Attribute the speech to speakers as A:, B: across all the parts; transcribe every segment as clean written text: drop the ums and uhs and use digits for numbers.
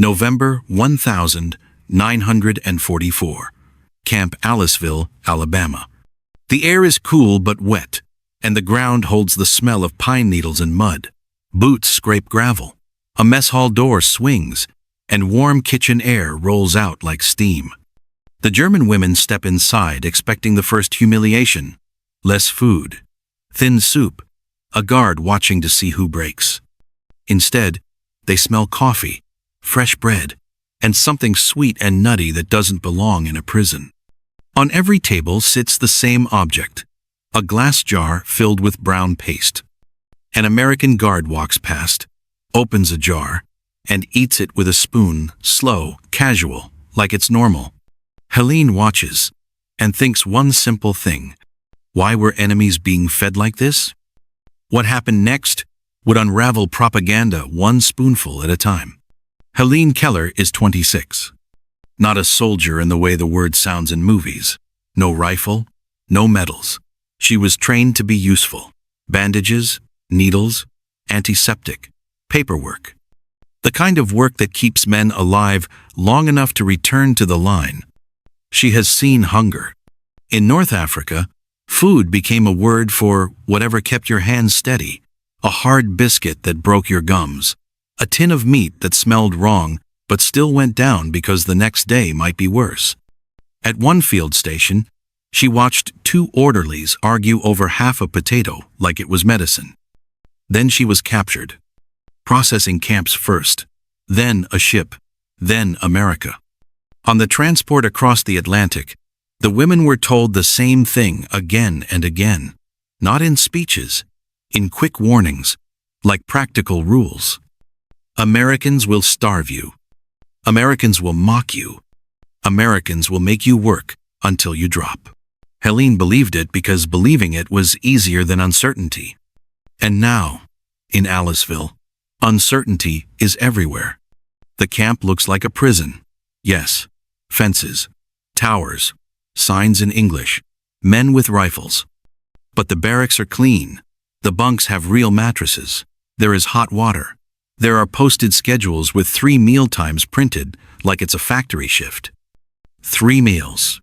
A: November 1944. Camp Aliceville, Alabama. The air is cool but wet, and the ground holds the smell of pine needles and mud. Boots scrape gravel. A mess hall door swings, and warm kitchen air rolls out like steam. The German women step inside, expecting the first humiliation. Less food. Thin soup. A guard watching to see who breaks. Instead, they smell coffee, fresh bread, and something sweet and nutty that doesn't belong in a prison. On every table sits the same object, a glass jar filled with brown paste. An American guard walks past, opens a jar, and eats it with a spoon, slow, casual, like it's normal. Helene watches and thinks one simple thing. Why were enemies being fed like this? What happened next would unravel propaganda one spoonful at a time. Helene Keller is 26. Not a soldier in the way the word sounds in movies. No rifle, no medals. She was trained to be useful. Bandages, needles, antiseptic, paperwork. The kind of work that keeps men alive long enough to return to the line. She has seen hunger. In North Africa, food became a word for whatever kept your hands steady. A hard biscuit that broke your gums. A tin of meat that smelled wrong but still went down because the next day might be worse. At one field station, she watched two orderlies argue over half a potato like it was medicine. Then she was captured. Processing camps first, then a ship, then America. On the transport across the Atlantic, the women were told the same thing again and again, not in speeches, in quick warnings, like practical rules. Americans will starve you. Americans will mock you. Americans will make you work until you drop. Helene believed it because believing it was easier than uncertainty. And now, in Aliceville, uncertainty is everywhere. The camp looks like a prison. Yes, fences, towers, signs in English, men with rifles. But the barracks are clean. The bunks have real mattresses. There is hot water. There are posted schedules with 3 meal times printed like it's a factory shift. 3 meals.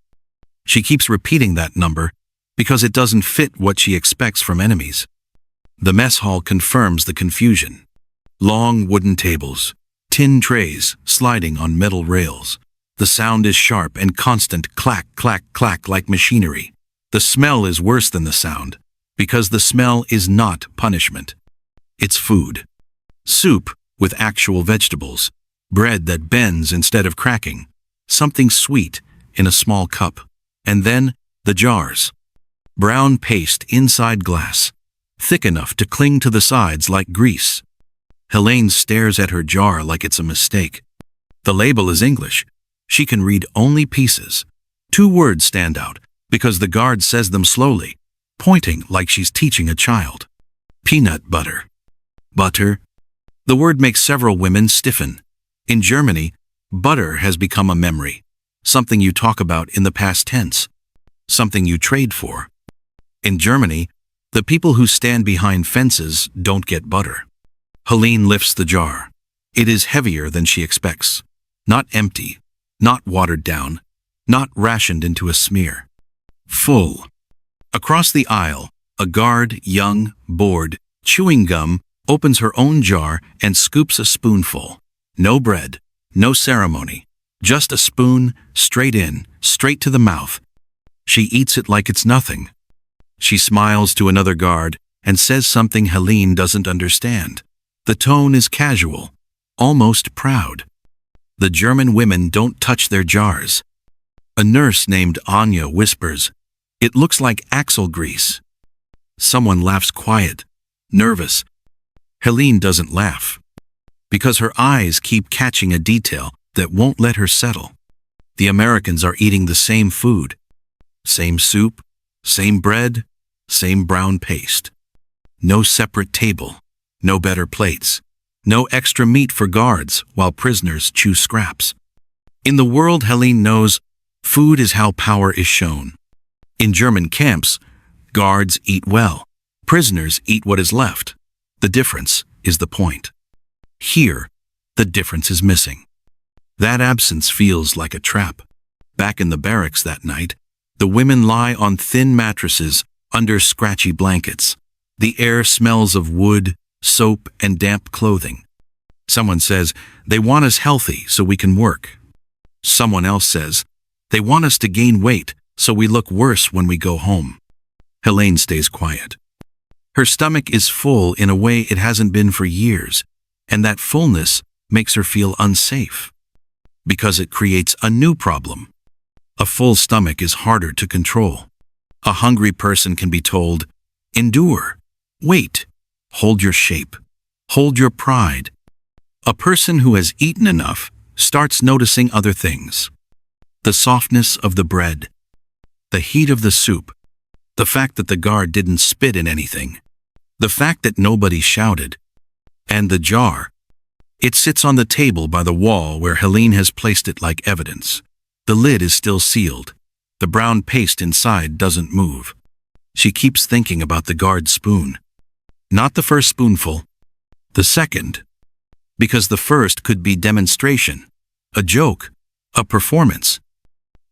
A: She keeps repeating that number because it doesn't fit what she expects from enemies. The mess hall confirms the confusion. Long wooden tables, tin trays sliding on metal rails. The sound is sharp and constant clack, clack, clack like machinery. The smell is worse than the sound because the smell is not punishment. It's food. Soup with actual vegetables, bread that bends instead of cracking, something sweet in a small cup, and then the jars. Brown paste inside glass, thick enough to cling to the sides like grease. Helene stares at her jar like it's a mistake. The label is English. She can read only pieces. 2 words stand out because the guard says them slowly, pointing like she's teaching a child. Peanut butter. Butter. The word makes several women stiffen. In Germany, butter has become a memory, something you talk about in the past tense, something you trade for. In Germany, the people who stand behind fences don't get butter. Helene lifts the jar. It is heavier than she expects. Not empty, not watered down, not rationed into a smear. Full. Across the aisle, a guard, young, bored, chewing gum, opens her own jar and scoops a spoonful. No bread, no ceremony, just a spoon, straight in, straight to the mouth. She eats it like it's nothing. She smiles to another guard and says something Helene doesn't understand. The tone is casual, almost proud. The German women don't touch their jars. A nurse named Anya whispers, "It looks like axle grease." Someone laughs quiet, nervous. Helene doesn't laugh, because her eyes keep catching a detail that won't let her settle. The Americans are eating the same food. Same soup, same bread, same brown paste. No separate table, no better plates, no extra meat for guards while prisoners chew scraps. In the world Helene knows, food is how power is shown. In German camps, guards eat well, prisoners eat what is left. The difference is the point. Here, the difference is missing. That absence feels like a trap. Back in the barracks that night, the women lie on thin mattresses under scratchy blankets. The air smells of wood, soap, and damp clothing. Someone says, they want us healthy so we can work. Someone else says, they want us to gain weight so we look worse when we go home. Helene stays quiet. Her stomach is full in a way it hasn't been for years, and that fullness makes her feel unsafe. Because it creates a new problem. A full stomach is harder to control. A hungry person can be told, endure, wait, hold your shape, hold your pride. A person who has eaten enough starts noticing other things. The softness of the bread, the heat of the soup, the fact that the guard didn't spit in anything, the fact that nobody shouted, and the jar. It sits on the table by the wall where Helene has placed it like evidence. The lid is still sealed. The brown paste inside doesn't move. She keeps thinking about the guard's spoon. Not the first spoonful, the second. Because the first could be demonstration, a joke, a performance.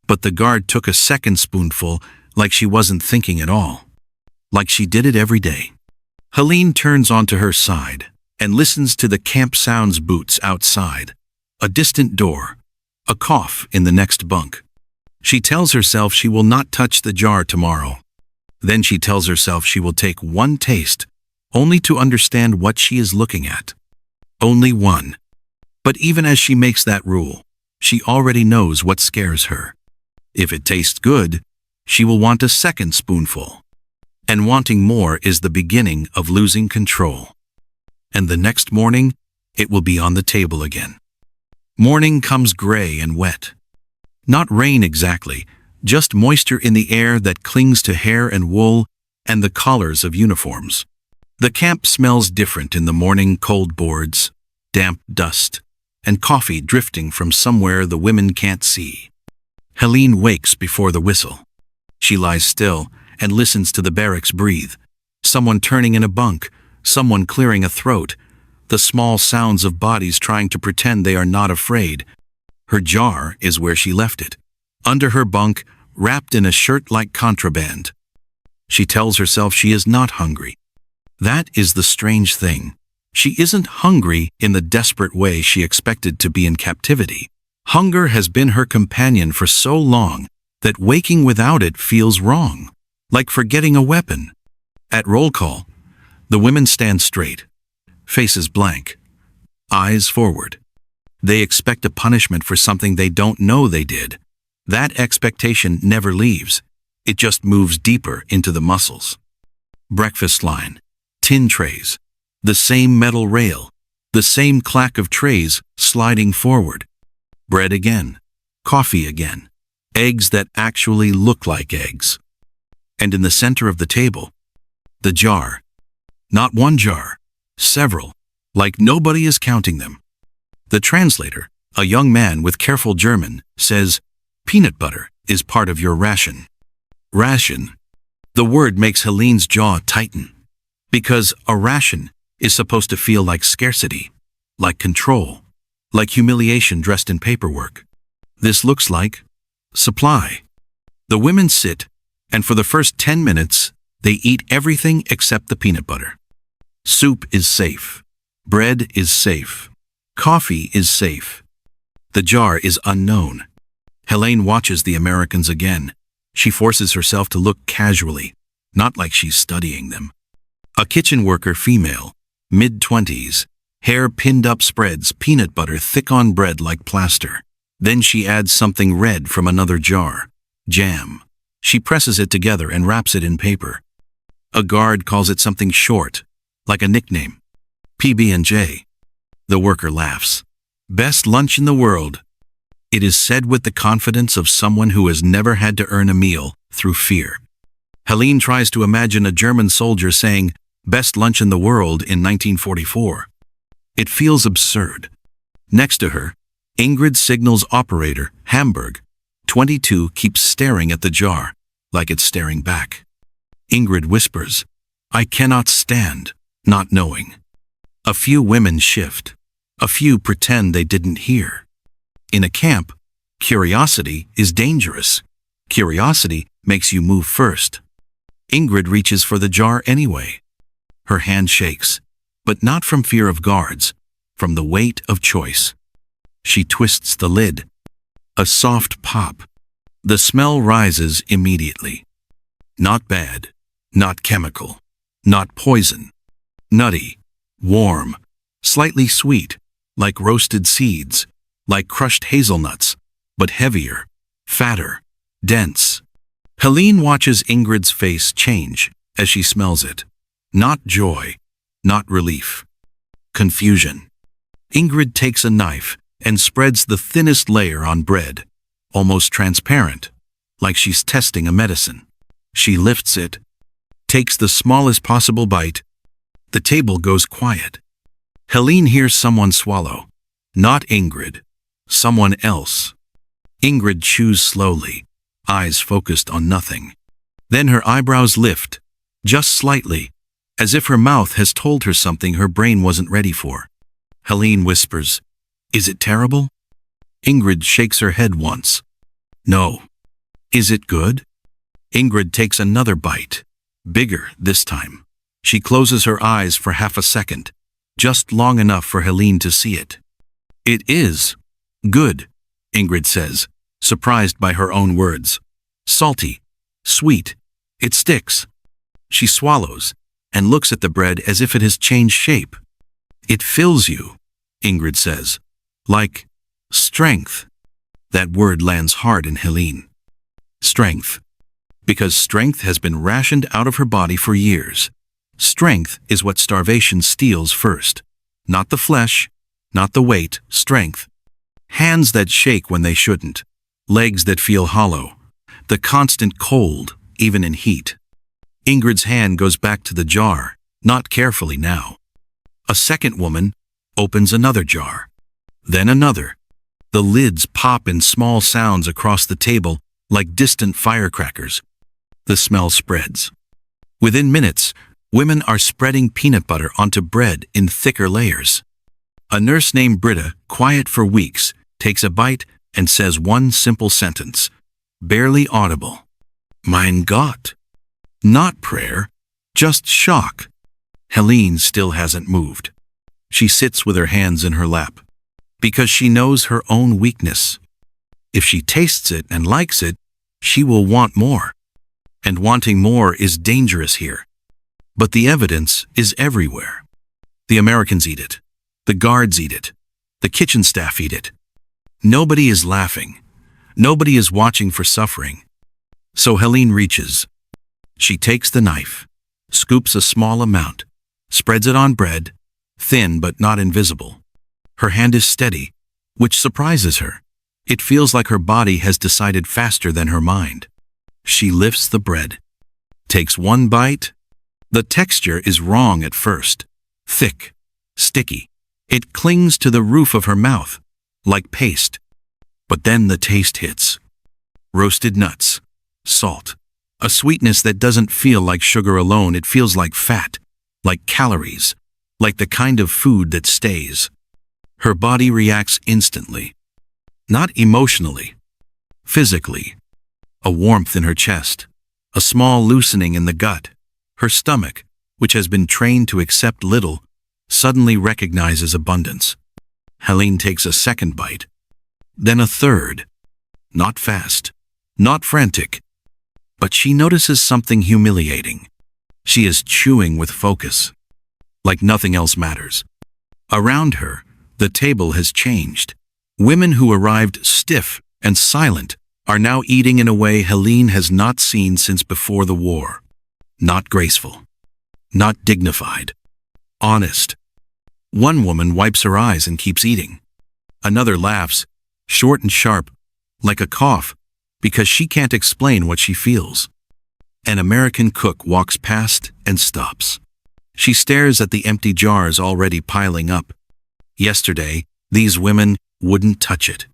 A: But the guard took a second spoonful like she wasn't thinking at all. Like she did it every day. Helene turns onto her side and listens to the camp sounds boots outside, a distant door, a cough in the next bunk. She tells herself she will not touch the jar tomorrow. Then she tells herself she will take one taste, only to understand what she is looking at. Only one. But even as she makes that rule, she already knows what scares her. If it tastes good, she will want a second spoonful. And wanting more is the beginning of losing control. And the next morning, it will be on the table again. Morning comes gray and wet. Not rain exactly, just moisture in the air that clings to hair and wool and the collars of uniforms. The camp smells different in the morning: cold boards, damp dust, and coffee drifting from somewhere the women can't see. Helene wakes before the whistle. She lies still and listens to the barracks breathe. Someone turning in a bunk, someone clearing a throat, the small sounds of bodies trying to pretend they are not afraid. Her jar is where she left it, under her bunk, wrapped in a shirt like contraband. She tells herself she is not hungry. That is the strange thing. She isn't hungry in the desperate way she expected to be in captivity. Hunger has been her companion for so long that waking without it feels wrong, like forgetting a weapon. At roll call, the women stand straight, faces blank, eyes forward. They expect a punishment for something they don't know they did. That expectation never leaves. It just moves deeper into the muscles. Breakfast line, tin trays, the same metal rail, the same clack of trays sliding forward. Bread again, coffee again, eggs that actually look like eggs. And in the center of the table, the jar. Not one jar, several, like nobody is counting them. The translator, a young man with careful German, says, "Peanut butter is part of your ration." Ration. The word makes Helene's jaw tighten. Because a ration is supposed to feel like scarcity, like control, like humiliation dressed in paperwork. This looks like supply. The women sit, and for the first 10 minutes, they eat everything except the peanut butter. Soup is safe. Bread is safe. Coffee is safe. The jar is unknown. Helene watches the Americans again. She forces herself to look casually, not like she's studying them. A kitchen worker female, mid-20s, hair pinned up, spreads peanut butter thick on bread like plaster. Then she adds something red from another jar, jam. She presses it together and wraps it in paper. A guard calls it something short, like a nickname. PB&J. The worker laughs. Best lunch in the world. It is said with the confidence of someone who has never had to earn a meal through fear. Helene tries to imagine a German soldier saying, "Best lunch in the world" in 1944. It feels absurd. Next to her, Ingrid signals operator, Hamburg. 22 keeps staring at the jar, like it's staring back. Ingrid whispers, "I cannot stand," not knowing. A few women shift. A few pretend they didn't hear. In a camp, curiosity is dangerous. Curiosity makes you move first. Ingrid reaches for the jar anyway. Her hand shakes, but not from fear of guards, from the weight of choice. She twists the lid. A soft pop. The smell rises immediately. Not bad, not chemical, not poison. Nutty, warm, slightly sweet, like roasted seeds, like crushed hazelnuts, but heavier, fatter, dense. Helene watches Ingrid's face change as she smells it. Not joy, not relief. Confusion. Ingrid takes a knife and spreads the thinnest layer on bread, almost transparent, like she's testing a medicine. She lifts it, takes the smallest possible bite. The table goes quiet. Helene hears someone swallow. Not Ingrid. Someone else. Ingrid chews slowly, eyes focused on nothing. Then her eyebrows lift, just slightly, as if her mouth has told her something her brain wasn't ready for. Helene whispers, "Is it terrible?" Ingrid shakes her head once. "No." "Is it good?" Ingrid takes another bite, bigger this time. She closes her eyes for half a second, just long enough for Helene to see it. "It is good," Ingrid says, surprised by her own words. "Salty, sweet, it sticks." She swallows and looks at the bread as if it has changed shape. "It fills you," Ingrid says, "like strength." That word lands hard in Helene. Strength. Because strength has been rationed out of her body for years. Strength is what starvation steals first. Not the flesh, not the weight, strength. Hands that shake when they shouldn't. Legs that feel hollow. The constant cold, even in heat. Ingrid's hand goes back to the jar, not carefully now. A second woman opens another jar. Then another. The lids pop in small sounds across the table like distant firecrackers. The smell spreads. Within minutes, women are spreading peanut butter onto bread in thicker layers. A nurse named Britta, quiet for weeks, takes a bite and says one simple sentence, barely audible. "Mein Gott." Not prayer, just shock. Helene still hasn't moved. She sits with her hands in her lap, because she knows her own weakness. If she tastes it and likes it, she will want more. And wanting more is dangerous here. But the evidence is everywhere. The Americans eat it. The guards eat it. The kitchen staff eat it. Nobody is laughing. Nobody is watching for suffering. So Helene reaches. She takes the knife, scoops a small amount, spreads it on bread, thin but not invisible. Her hand is steady, which surprises her. It feels like her body has decided faster than her mind. She lifts the bread, takes one bite. The texture is wrong at first. Thick, sticky. It clings to the roof of her mouth, like paste. But then the taste hits. Roasted nuts, salt, a sweetness that doesn't feel like sugar alone. It feels like fat, like calories, like the kind of food that stays. Her body reacts instantly. Not emotionally, physically. A warmth in her chest, a small loosening in the gut. Her stomach, which has been trained to accept little, suddenly recognizes abundance. Helene takes a second bite, then a third. Not fast, not frantic, but she notices something humiliating. She is chewing with focus, like nothing else matters. Around her, the table has changed. Women who arrived stiff and silent are now eating in a way Helene has not seen since before the war. Not graceful, not dignified, honest. One woman wipes her eyes and keeps eating. Another laughs, short and sharp, like a cough, because she can't explain what she feels. An American cook walks past and stops. She stares at the empty jars already piling up. Yesterday, these women wouldn't touch it.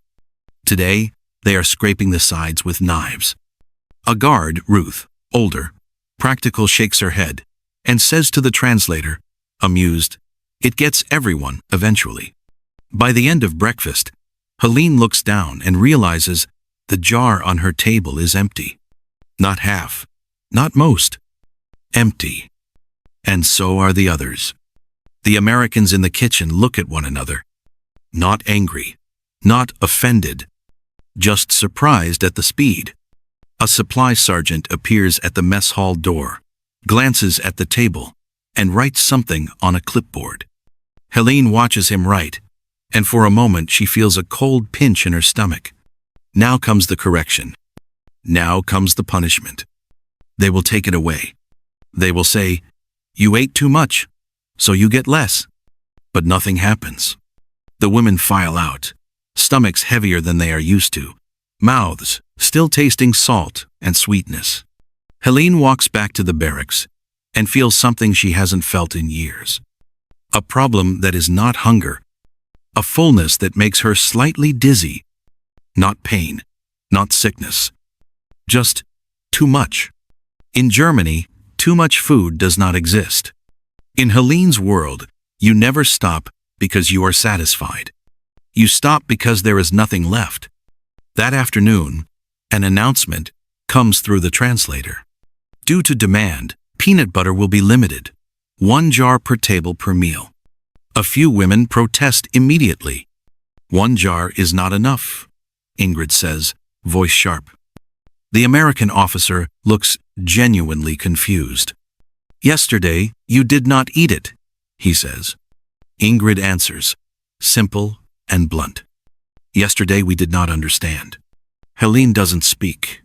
A: Today, they are scraping the sides with knives. A guard, Ruth, older, practical, shakes her head and says to the translator, amused, "It gets everyone eventually." By the end of breakfast, Helene looks down and realizes the jar on her table is empty. Not half, not most. Empty. And so are the others. The Americans in the kitchen look at one another. Not angry, not offended, just surprised at the speed. A supply sergeant appears at the mess hall door, glances at the table, and writes something on a clipboard. Helene watches him write, and for a moment she feels a cold pinch in her stomach. Now comes the correction. Now comes the punishment. They will take it away. They will say, "You ate too much, so you get less." But nothing happens. The women file out, stomachs heavier than they are used to, mouths still tasting salt and sweetness. Helene walks back to the barracks and feels something she hasn't felt in years. A problem that is not hunger, a fullness that makes her slightly dizzy. Not pain, not sickness, just too much. In Germany, too much food does not exist. In Helene's world, you never stop because you are satisfied. You stop because there is nothing left. That afternoon, an announcement comes through the translator. Due to demand, peanut butter will be limited. 1 jar per table per meal. A few women protest immediately. 1 jar is not enough, Ingrid says, voice sharp. The American officer looks genuinely confused. Yesterday, you did not eat it, he says. Ingrid answers, simple and blunt. Yesterday we did not understand. Helene doesn't speak.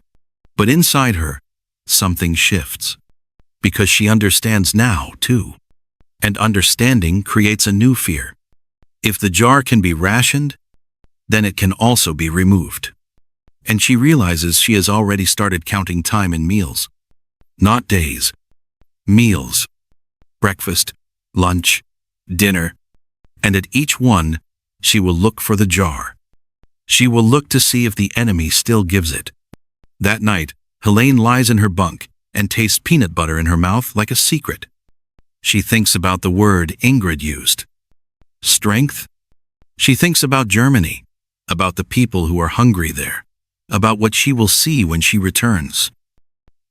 A: But inside her, something shifts. Because she understands now, too. And understanding creates a new fear. If the jar can be rationed, then it can also be removed. And she realizes she has already started counting time in meals. Not days. Meals. Breakfast, lunch, dinner. And at each one, she will look for the jar. She will look to see if the enemy still gives it. That night, Helene lies in her bunk and tastes peanut butter in her mouth like a secret. She thinks about the word Ingrid used. Strength? She thinks about Germany, about the people who are hungry there, about what she will see when she returns.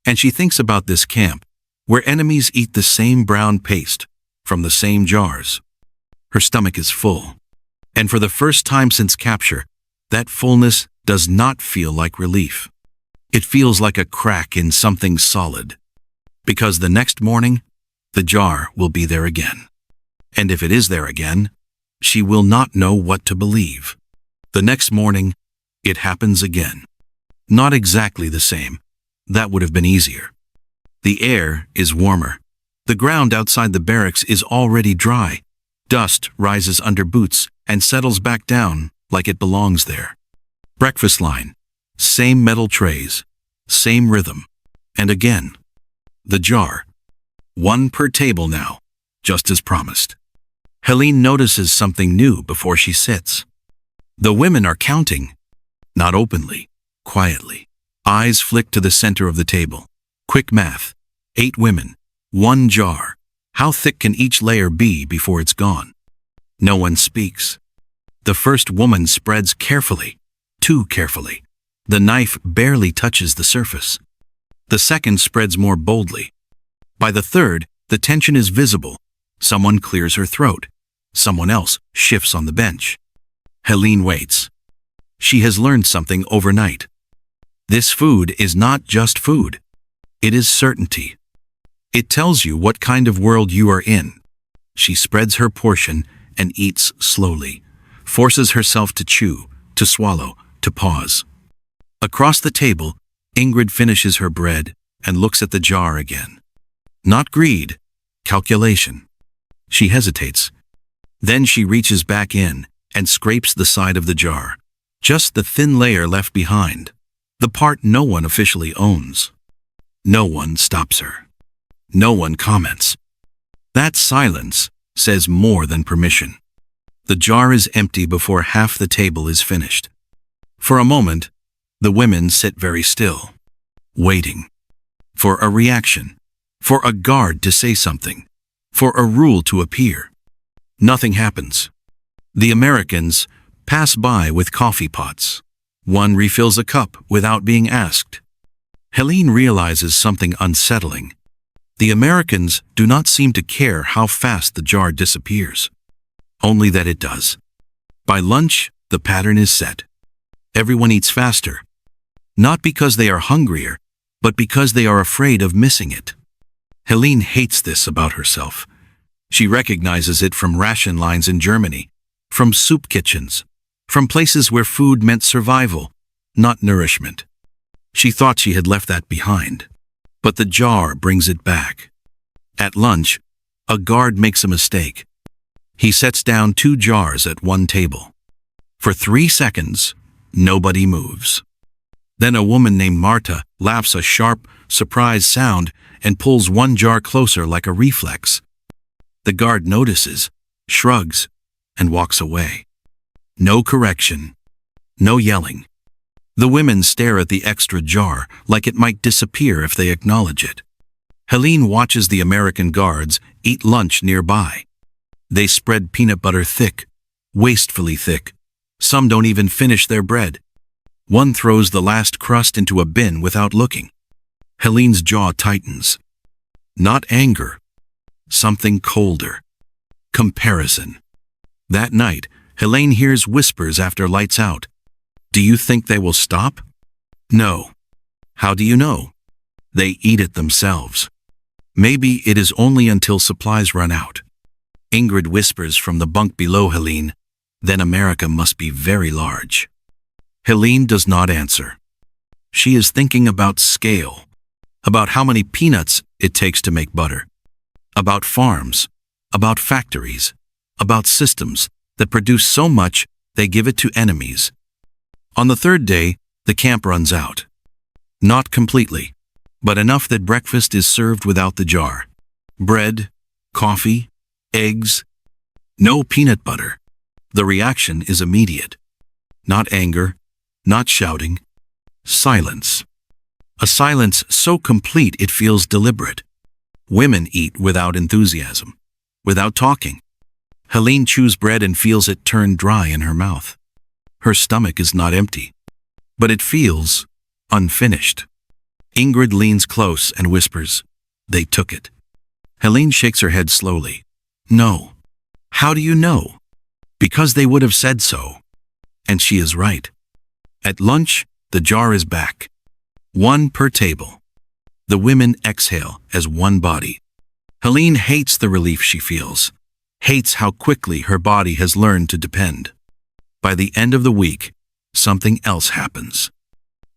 A: And she thinks about this camp, where enemies eat the same brown paste from the same jars. Her stomach is full. And for the first time since capture, that fullness does not feel like relief. It feels like a crack in something solid. Because the next morning, the jar will be there again. And if it is there again, she will not know what to believe. The next morning, it happens again. Not exactly the same. That would have been easier. The air is warmer. The ground outside the barracks is already dry. Dust rises under boots and settles back down like it belongs there. Breakfast line. Same metal trays. Same rhythm. And again. The jar. 1 per table now, just as promised. Helene notices something new before she sits. The women are counting. Not openly, quietly. Eyes flick to the center of the table. Quick math. 8 women. 1 jar. How thick can each layer be before it's gone? No one speaks. The first woman spreads carefully. Too carefully. The knife barely touches the surface. The second spreads more boldly. By the third, the tension is visible. Someone clears her throat. Someone else shifts on the bench. Helene waits. She has learned something overnight. This food is not just food. It is certainty. It tells you what kind of world you are in. She spreads her portion and eats slowly, forces herself to chew, to swallow, to pause. Across the table, Ingrid finishes her bread and looks at the jar again. Not greed, calculation. She hesitates. Then she reaches back in and scrapes the side of the jar, just the thin layer left behind, the part no one officially owns. No one stops her. No one comments. That silence says more than permission. The jar is empty before half the table is finished. For a moment, the women sit very still, waiting for a reaction, for a guard to say something, for a rule to appear. Nothing happens. The Americans, pass by with coffee pots. One refills a cup without being asked. Helene realizes something unsettling. The Americans do not seem to care how fast the jar disappears. Only that it does. By lunch, the pattern is set. Everyone eats faster. Not because they are hungrier, but because they are afraid of missing it. Helene hates this about herself. She recognizes it from ration lines in Germany, from soup kitchens, from places where food meant survival, not nourishment. She thought she had left that behind. But the jar brings it back. At lunch, a guard makes a mistake. He sets down 2 jars at one table. For 3 seconds, nobody moves. Then a woman named Marta laughs a sharp, surprised sound and pulls one jar closer like a reflex. The guard notices, shrugs, and walks away. No correction. No yelling. The women stare at the extra jar like it might disappear if they acknowledge it. Helene watches the American guards eat lunch nearby. They spread peanut butter thick, wastefully thick. Some don't even finish their bread. One throws the last crust into a bin without looking. Helene's jaw tightens. Not anger. Something colder. Comparison. That night, Helene hears whispers after lights out. Do you think they will stop? No. How do you know? They eat it themselves. Maybe it is only until supplies run out. Ingrid whispers from the bunk below Helene, then America must be very large. Helene does not answer. She is thinking about scale, about how many peanuts it takes to make butter, about farms, about factories, about systems that produce so much they give it to enemies. On the 3rd day, the camp runs out. Not completely, but enough that breakfast is served without the jar. Bread, coffee, eggs, no peanut butter. The reaction is immediate. Not anger, not shouting. Silence. A silence so complete it feels deliberate. Women eat without enthusiasm, without talking. Helene chews bread and feels it turn dry in her mouth. Her stomach is not empty, but it feels unfinished. Ingrid leans close and whispers, "They took it." Helene shakes her head slowly. No. How do you know? Because they would have said so. And she is right. At lunch, the jar is back. 1 per table. The women exhale as one body. Helene hates the relief she feels, hates how quickly her body has learned to depend. By the end of the week, something else happens.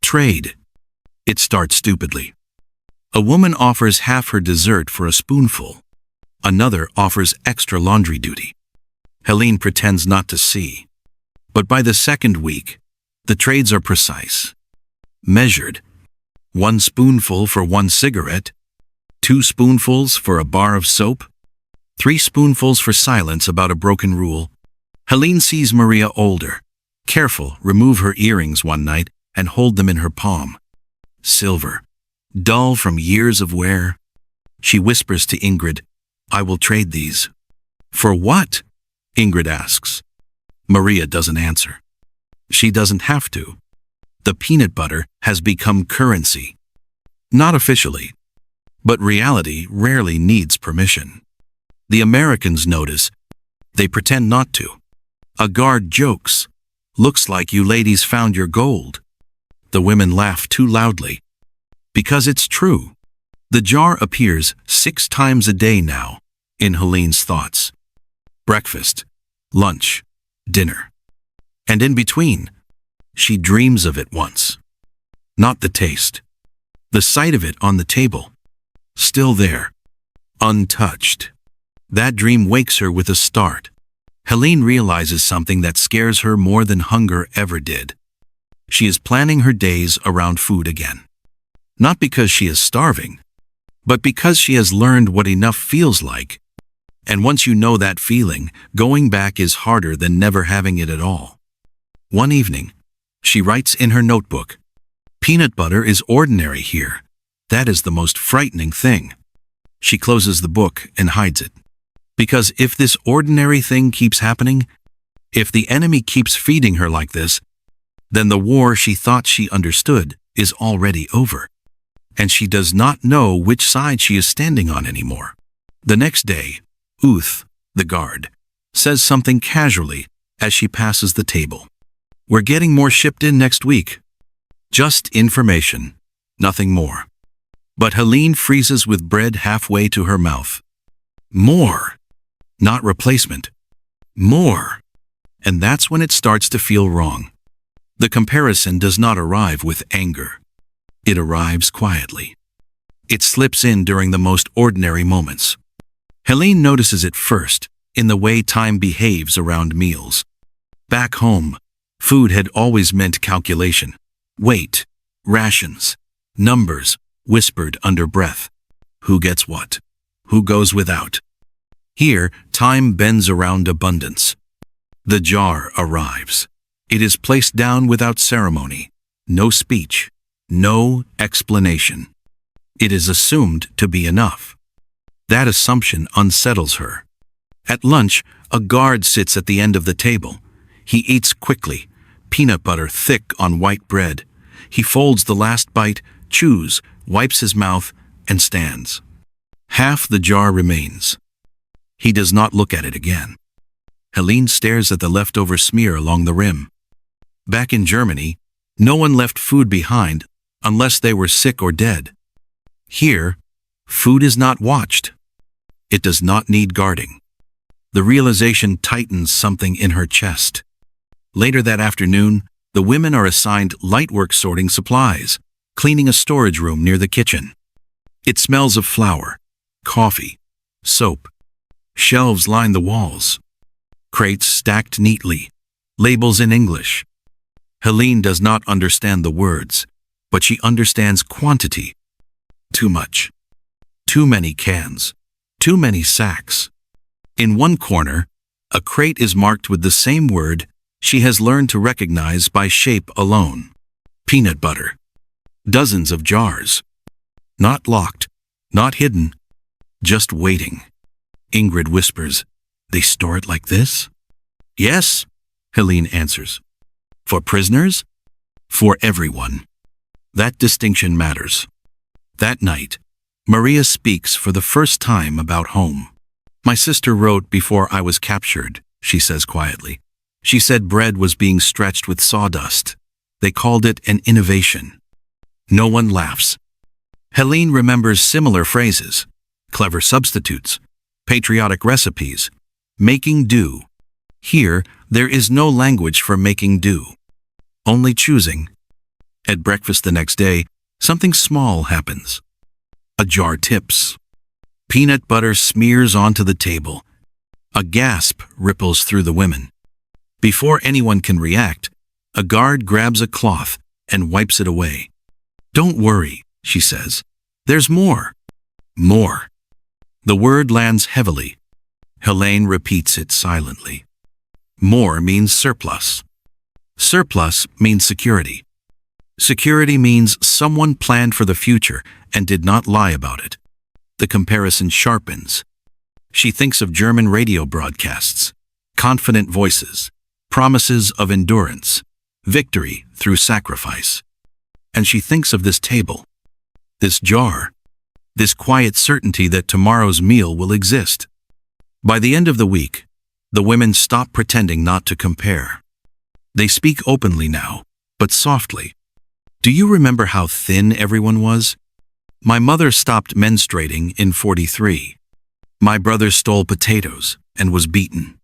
A: Trade. It starts stupidly. A woman offers half her dessert for a spoonful. Another offers extra laundry duty. Helene pretends not to see. But by the 2nd week, the trades are precise. Measured. 1 spoonful for 1 cigarette. 2 spoonfuls for a bar of soap. 3 spoonfuls for silence about a broken rule. Helene sees Maria older. Careful, remove her earrings one night and hold them in her palm. Silver. Dull from years of wear. She whispers to Ingrid, "I will trade these." "For what?" Ingrid asks. Maria doesn't answer. She doesn't have to. The peanut butter has become currency. Not officially, but reality rarely needs permission. The Americans notice. They pretend not to. A guard jokes, "Looks like you ladies found your gold." The women laugh too loudly. Because it's true. The jar appears 6 times a day now, in Helene's thoughts. Breakfast, lunch, dinner. And in between, she dreams of it once. Not the taste. The sight of it on the table. Still there. Untouched. That dream wakes her with a start. Helene realizes something that scares her more than hunger ever did. She is planning her days around food again. Not because she is starving, but because she has learned what enough feels like. And once you know that feeling, going back is harder than never having it at all. One evening, she writes in her notebook, "Peanut butter is ordinary here. That is the most frightening thing." She closes the book and hides it. Because if this ordinary thing keeps happening, If the enemy keeps feeding her like this, then the war she thought she understood is already over, and she does not know which side she is standing on anymore. The next day, Uth, the guard, says something casually as she passes the table. "We're getting more shipped in next week." Just information, nothing more. But Helene freezes with bread halfway to her mouth. More. Not replacement. More. And that's when it starts to feel wrong. The comparison does not arrive with anger. It arrives quietly. It slips in during the most ordinary moments. Helene notices it first, in the way time behaves around meals. Back home, food had always meant calculation, weight, rations, numbers, whispered under breath. Who gets what? Who goes without? Here, time bends around abundance. The jar arrives. It is placed down without ceremony, no speech, no explanation. It is assumed to be enough. That assumption unsettles her. At lunch, a guard sits at the end of the table. He eats quickly, peanut butter thick on white bread. He folds the last bite, chews, wipes his mouth, and stands. Half the jar remains. He does not look at it again. Helene stares at the leftover smear along the rim. Back in Germany, no one left food behind unless they were sick or dead. Here, food is not watched. It does not need guarding. The realization tightens something in her chest. Later that afternoon, the women are assigned light work sorting supplies, cleaning a storage room near the kitchen. It smells of flour, coffee, soap. Shelves line the walls. Crates stacked neatly, labels in English. Helene does not understand the words, but she understands quantity. Too much. Too many cans. Too many sacks. In one corner, a crate is marked with the same word she has learned to recognize by shape alone. Peanut butter. Dozens of jars. Not locked, not hidden, just waiting. Ingrid whispers, "They store it like this?" "Yes," Helene answers. "For prisoners?" "For everyone." That distinction matters. That night, Maria speaks for the first time about home. "My sister wrote before I was captured," she says quietly. She said bread was being stretched with sawdust. They called it an innovation. No one laughs. Helene remembers similar phrases, clever substitutes, patriotic recipes, making do. Here, there is no language for making do. Only choosing. At breakfast the next day, something small happens. A jar tips. Peanut butter smears onto the table. A gasp ripples through the women. Before anyone can react, a guard grabs a cloth and wipes it away. "Don't worry," she says. "There's more." More. The word lands heavily. Helene repeats it silently. More means surplus. Surplus means security. Security means someone planned for the future and did not lie about it. The comparison sharpens. She thinks of German radio broadcasts, confident voices, promises of endurance, victory through sacrifice. And she thinks of this table, this jar, this quiet certainty that tomorrow's meal will exist. By the end of the week, the women stop pretending not to compare. They speak openly now, but softly. "Do you remember how thin everyone was? My mother stopped menstruating in 43. My brother stole potatoes and was beaten."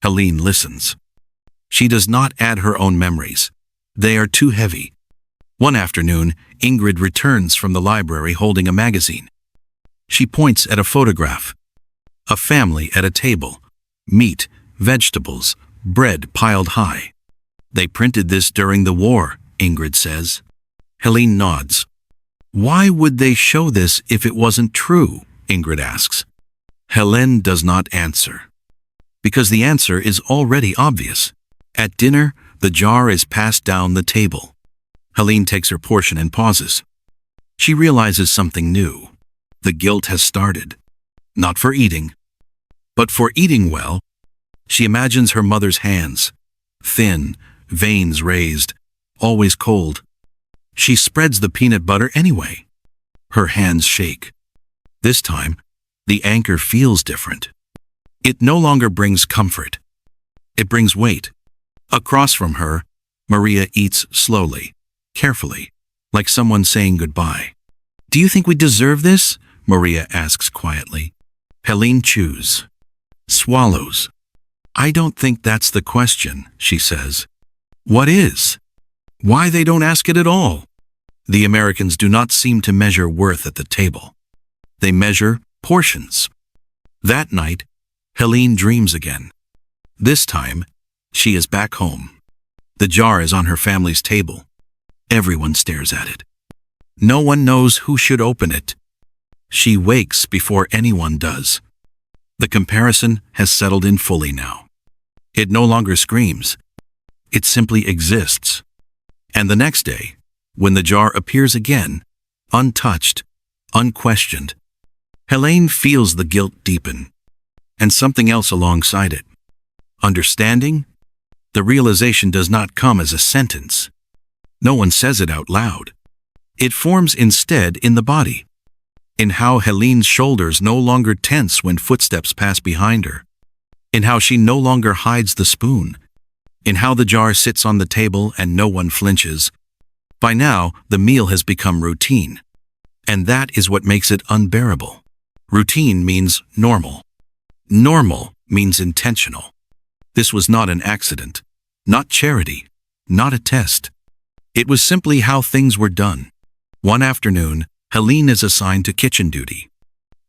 A: Helene listens. She does not add her own memories. They are too heavy. One afternoon, Ingrid returns from the library holding a magazine. She points at a photograph. A family at a table. Meat, vegetables, bread piled high. "They printed this during the war," Ingrid says. Helene nods. "Why would they show this if it wasn't true?" Ingrid asks. Helene does not answer. Because the answer is already obvious. At dinner, the jar is passed down the table. Helene takes her portion and pauses. She realizes something new. The guilt has started. Not for eating, but for eating well. She imagines her mother's hands, thin, veins raised, always cold. She spreads the peanut butter anyway. Her hands shake. This time, the anchor feels different. It no longer brings comfort. It brings weight. Across from her, Maria eats slowly, carefully, like someone saying goodbye. "Do you think we deserve this?" Maria asks quietly. Helene chews, swallows. "I don't think that's the question," she says. "What is? Why they don't ask it at all?" The Americans do not seem to measure worth at the table. They measure portions. That night, Helene dreams again. This time, she is back home. The jar is on her family's table. Everyone stares at it. No one knows who should open it. She wakes before anyone does. The comparison has settled in fully now. It no longer screams. It simply exists. And the next day, when the jar appears again, untouched, unquestioned, Helene feels the guilt deepen, and something else alongside it. Understanding? The realization does not come as a sentence. No one says it out loud. It forms instead in the body, in how Helene's shoulders no longer tense when footsteps pass behind her, in how she no longer hides the spoon, in how the jar sits on the table and no one flinches. By now, the meal has become routine, and that is what makes it unbearable. Routine means normal. Normal means intentional. This was not an accident, not charity, not a test. It was simply how things were done. One afternoon, Helene is assigned to kitchen duty.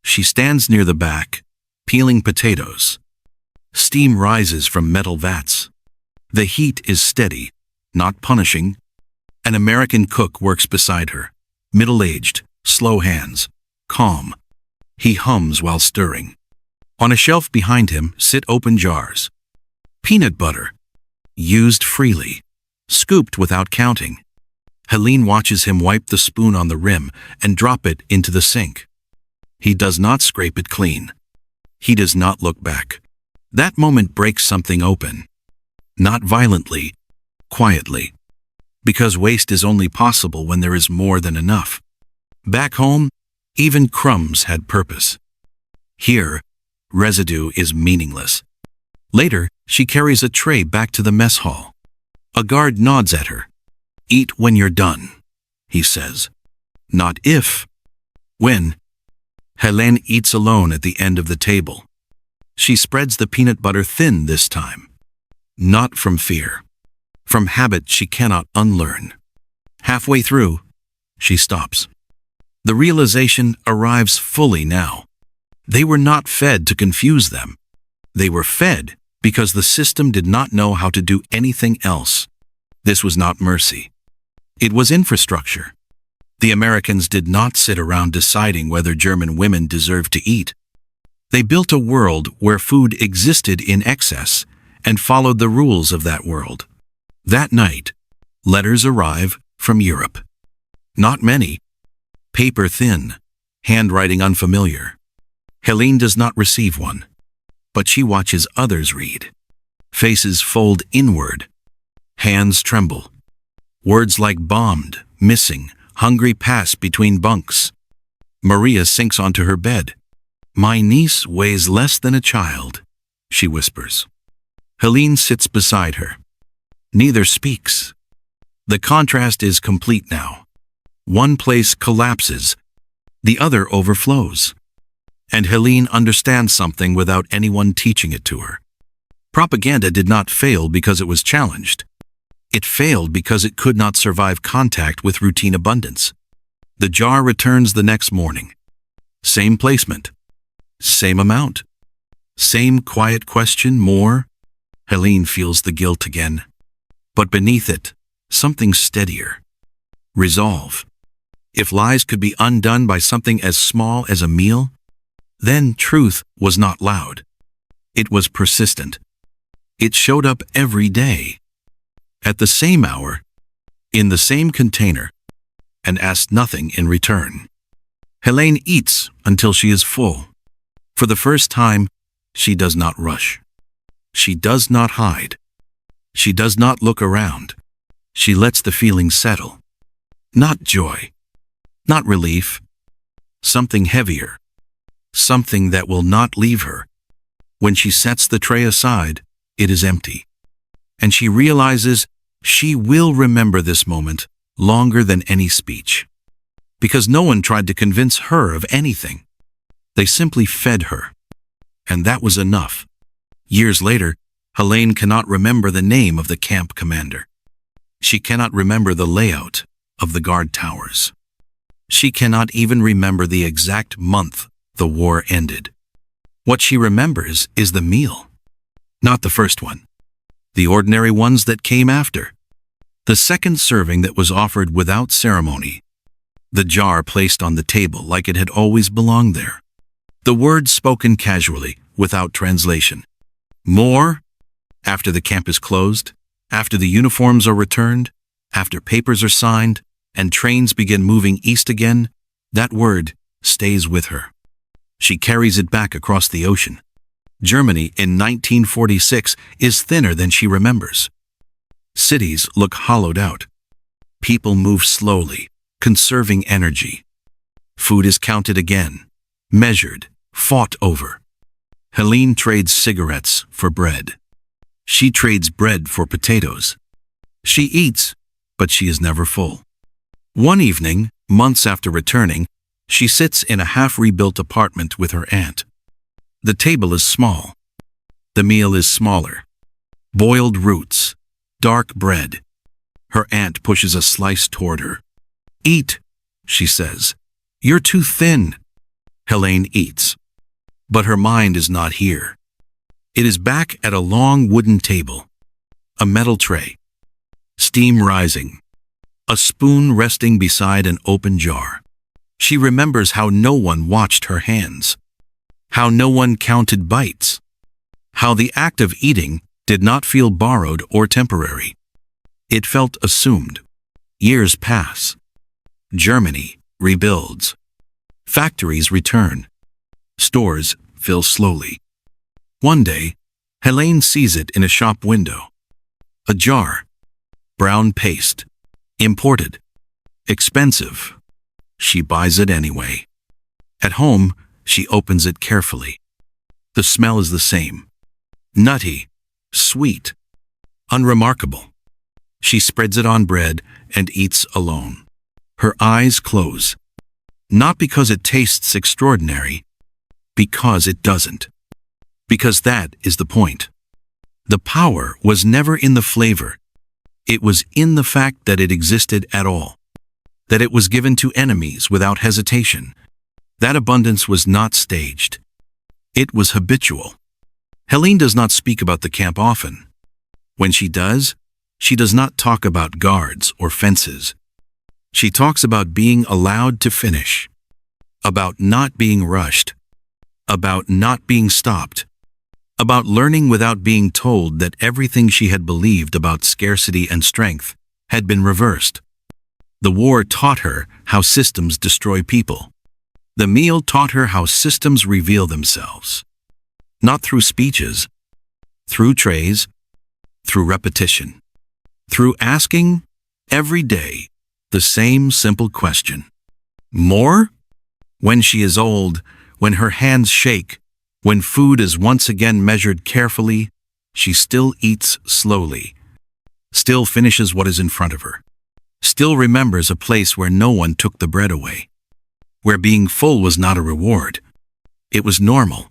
A: She stands near the back, peeling potatoes. Steam rises from metal vats. The heat is steady, not punishing. An American cook works beside her, middle-aged, slow hands, calm. He hums while stirring. On a shelf behind him sit open jars. Peanut butter, used freely, scooped without counting. Helene watches him wipe the spoon on the rim and drop it into the sink. He does not scrape it clean. He does not look back. That moment breaks something open. Not violently, quietly. Because waste is only possible when there is more than enough. Back home, even crumbs had purpose. Here, residue is meaningless. Later, she carries a tray back to the mess hall. A guard nods at her. "Eat when you're done," he says. Not if. When. Helene eats alone at the end of the table. She spreads the peanut butter thin this time. Not from fear. From habit she cannot unlearn. Halfway through, she stops. The realization arrives fully now. They were not fed to confuse them. They were fed because the system did not know how to do anything else. This was not mercy. It was infrastructure. The Americans did not sit around deciding whether German women deserved to eat. They built a world where food existed in excess and followed the rules of that world. That night, letters arrive from Europe. Not many. Paper thin, handwriting unfamiliar. Helene does not receive one, but she watches others read. Faces fold inward. Hands tremble. Words like bombed, missing, hungry pass between bunks. Maria sinks onto her bed. "My niece weighs less than a child," she whispers. Helene sits beside her. Neither speaks. The contrast is complete now. One place collapses, the other overflows. And Helene understands something without anyone teaching it to her. Propaganda did not fail because it was challenged. It failed because it could not survive contact with routine abundance. The jar returns the next morning. Same placement. Same amount. Same quiet question, more. Helene feels the guilt again. But beneath it, something steadier. Resolve. If lies could be undone by something as small as a meal, then truth was not loud. It was persistent. It showed up every day. At the same hour, in the same container, and asked nothing in return. Helene eats until she is full. For the first time, she does not rush. She does not hide. She does not look around. She lets the feeling settle. Not joy. Not relief. Something heavier. Something that will not leave her. When she sets the tray aside, it is empty. And she realizes she will remember this moment longer than any speech. Because no one tried to convince her of anything. They simply fed her. And that was enough. Years later, Helene cannot remember the name of the camp commander. She cannot remember the layout of the guard towers. She cannot even remember the exact month the war ended. What she remembers is the meal. Not the first one. The ordinary ones that came after. The second serving that was offered without ceremony. The jar placed on the table like it had always belonged there. The words spoken casually, without translation. More? After the camp is closed, after the uniforms are returned, after papers are signed, and trains begin moving east again, that word stays with her. She carries it back across the ocean. Germany in 1946 is thinner than she remembers. Cities look hollowed out. People move slowly, conserving energy. Food is counted again, measured, fought over. Helene trades cigarettes for bread. She trades bread for potatoes. She eats, but she is never full. One evening, months after returning, she sits in a half-rebuilt apartment with her aunt. The table is small. The meal is smaller. Boiled roots, dark bread. Her aunt pushes a slice toward her. "Eat," she says. "You're too thin." Helene eats. But her mind is not here. It is back at a long wooden table. A metal tray. Steam rising. A spoon resting beside an open jar. She remembers how no one watched her hands. How no one counted bites. How the act of eating did not feel borrowed or temporary. It felt assumed. Years pass. Germany rebuilds. Factories return. Stores fill slowly. One day, Helene sees it in a shop window. A jar. Brown paste. Imported. Expensive. She buys it anyway. At home, she opens it carefully. The smell is the same. Nutty. Sweet. Unremarkable. She spreads it on bread and eats alone. Her eyes close. Not because it tastes extraordinary, because it doesn't. Because that is the point. The power was never in the flavor. It was in the fact that it existed at all. That it was given to enemies without hesitation. That abundance was not staged. It was habitual. Helene does not speak about the camp often. When she does not talk about guards or fences. She talks about being allowed to finish. About not being rushed. About not being stopped. About learning without being told that everything she had believed about scarcity and strength had been reversed. The war taught her how systems destroy people. The meal taught her how systems reveal themselves. Not through speeches, through trays, through repetition, through asking, every day, the same simple question. More? When she is old, when her hands shake, when food is once again measured carefully, she still eats slowly, still finishes what is in front of her, still remembers a place where no one took the bread away, where being full was not a reward. It was normal.